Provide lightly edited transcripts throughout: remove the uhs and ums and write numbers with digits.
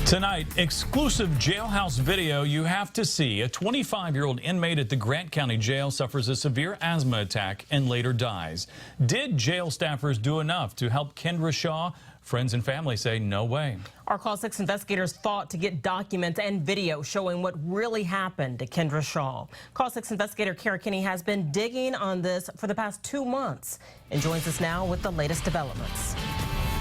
Tonight, exclusive jailhouse video you have to see. A 25-year-old inmate at the Grant County Jail suffers a severe asthma attack and later dies. Did jail staffers do enough to help Kendra Shaw? Friends and family say no way. Our Call 6 investigators fought to get documents and video showing what really happened to Kendra Shaw. Call 6 investigator Kendra Shaw has been digging on this for the past 2 months and joins us now with the latest developments.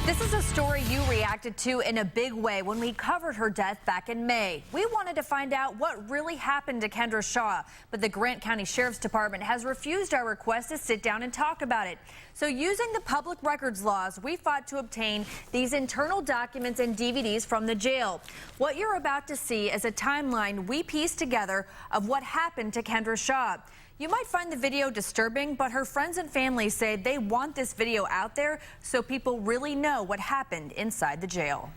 This is a story you reacted to in a big way when we covered her death back in May. We wanted to find out what really happened to Kendra Shaw, but the Grant County Sheriff's Department has refused our request to sit down and talk about it. So using the public records laws, we fought to obtain these internal documents and DVDs from the jail. What you're about to see is a timeline we pieced together of what happened to Kendra Shaw. You might find the video disturbing, but her friends and family say they want this video out there so people really know what happened inside the jail.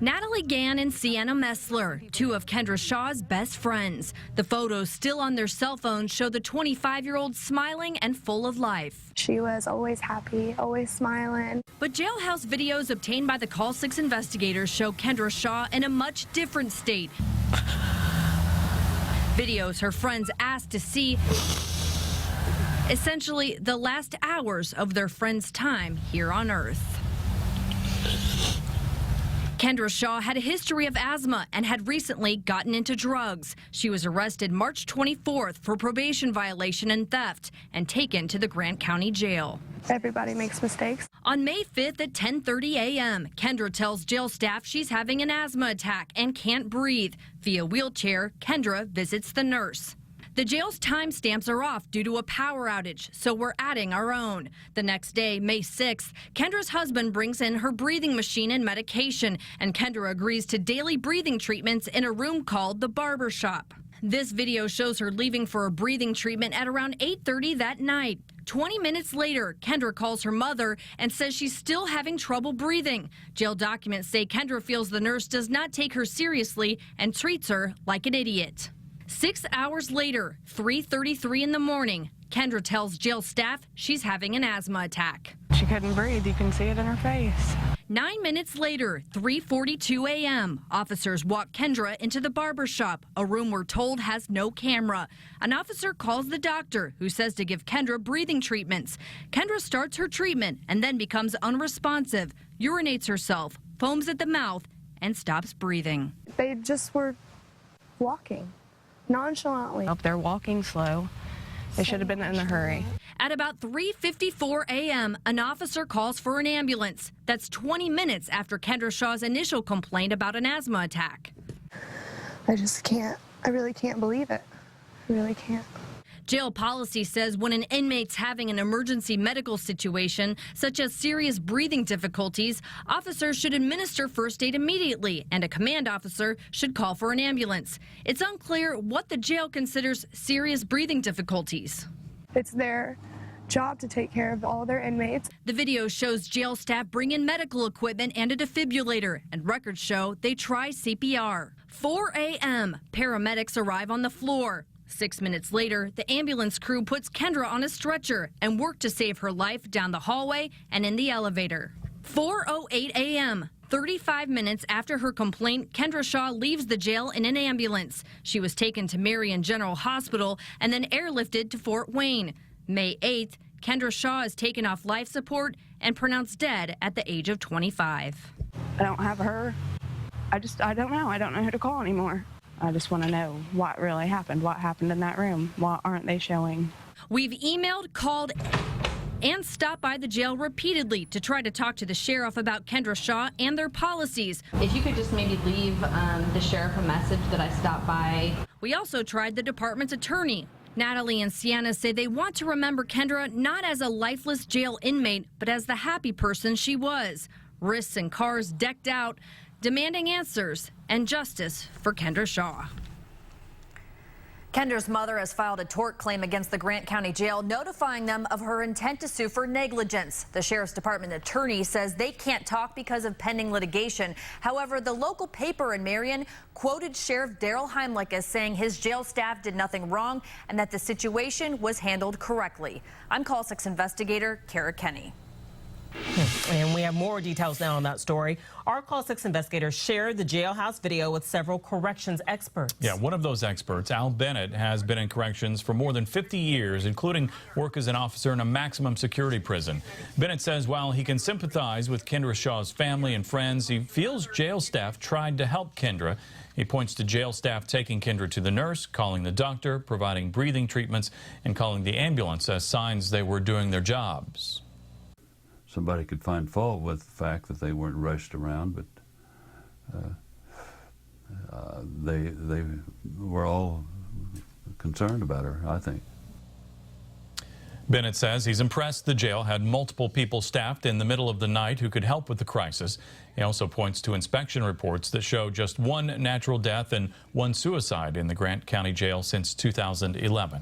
Natalie Gann and Sienna Messler, two of Kendra Shaw's best friends. The photos still on their cell phones show the 25-year-old smiling and full of life. She was always happy, always smiling. But jailhouse videos obtained by the Call 6 investigators show Kendra Shaw in a much different state. Videos her friends asked to see, essentially the last hours of their friend's time here on Earth. Kendra Shaw had a history of asthma and had recently gotten into drugs. She was arrested March 24th for probation violation and theft and taken to the Grant County Jail. Everybody makes mistakes. On May 5th at 10:30 a.m., Kendra tells jail staff she's having an asthma attack and can't breathe. Via wheelchair, Kendra visits the nurse. The jail's timestamps are off due to a power outage, so we're adding our own. The next day, May 6th, Kendra's husband brings in her breathing machine and medication, and Kendra agrees to daily breathing treatments in a room called the barber shop. This video shows her leaving for a breathing treatment at around 8:30 that night. 20 minutes later, Kendra calls her mother and says she's still having trouble breathing. Jail documents say Kendra feels the nurse does not take her seriously and treats her like an idiot. 6 hours later, 3:33 in the morning, Kendra tells jail staff she's having an asthma attack. She couldn't breathe. You can see it in her face. 9 minutes later, 3:42 a.m., officers walk Kendra into the barber shop, a room we're told has no camera. An officer calls the doctor, who says to give Kendra breathing treatments. Kendra starts her treatment and then becomes unresponsive, urinates herself, foams at the mouth, and stops breathing. They just were walking nonchalantly. They're walking slow. They should have been in a hurry. At about 3:54 a.m., an officer calls for an ambulance. That's 20 minutes after Kendra Shaw's initial complaint about an asthma attack. I really can't believe it. I really can't. Jail policy says when an inmate's having an emergency medical situation, such as serious breathing difficulties, officers should administer first aid immediately, and a command officer should call for an ambulance. It's unclear what the jail considers serious breathing difficulties. It's their job to take care of all their inmates. The video shows jail staff bring in medical equipment and a defibrillator, and records show they try CPR. 4 a.m., paramedics arrive on the floor. 6 minutes later, the ambulance crew puts Kendra on a stretcher and work to save her life down the hallway and in the elevator. 4:08 a.m., 35 minutes after her complaint, Kendra Shaw leaves the jail in an ambulance. She was taken to Marion General Hospital and then airlifted to Fort Wayne. May 8th, Kendra Shaw is taken off life support and pronounced dead at the age of 25. I don't have her. I don't know. I don't know who to call anymore. I just want to know what really happened, what happened in that room. What aren't they showing? We've emailed, called, and stopped by the jail repeatedly to try to talk to the sheriff about Kendra Shaw and their policies. If you could just maybe leave the sheriff a message that I stopped by. We also tried the department's attorney. Natalie and Sienna say they want to remember Kendra not as a lifeless jail inmate, but as the happy person she was. Wrists and cars decked out, demanding answers and justice for Kendra Shaw. Kendra's mother has filed a tort claim against the Grant County Jail, notifying them of her intent to sue for negligence. The Sheriff's Department attorney says they can't talk because of pending litigation. However, the local paper in Marion quoted Sheriff Daryl Heimlich as saying his jail staff did nothing wrong and that the situation was handled correctly. I'm Call 6 investigator Kendra Shaw. And we have more details now on that story. Our Call 6 investigators shared the jailhouse video with several corrections experts. Yeah, one of those experts, Al Bennett, has been in corrections for more than 50 years, including work as an officer in a maximum security prison. Bennett says while he can sympathize with Kendra Shaw's family and friends, he feels jail staff tried to help Kendra. He points to jail staff taking Kendra to the nurse, calling the doctor, providing breathing treatments, and calling the ambulance as signs they were doing their jobs. Somebody could find fault with the fact that they weren't rushed around, but they were all concerned about her, I think. Bennett says he's impressed the jail had multiple people staffed in the middle of the night who could help with the crisis. He also points to inspection reports that show just one natural death and one suicide in the Grant County Jail since 2011.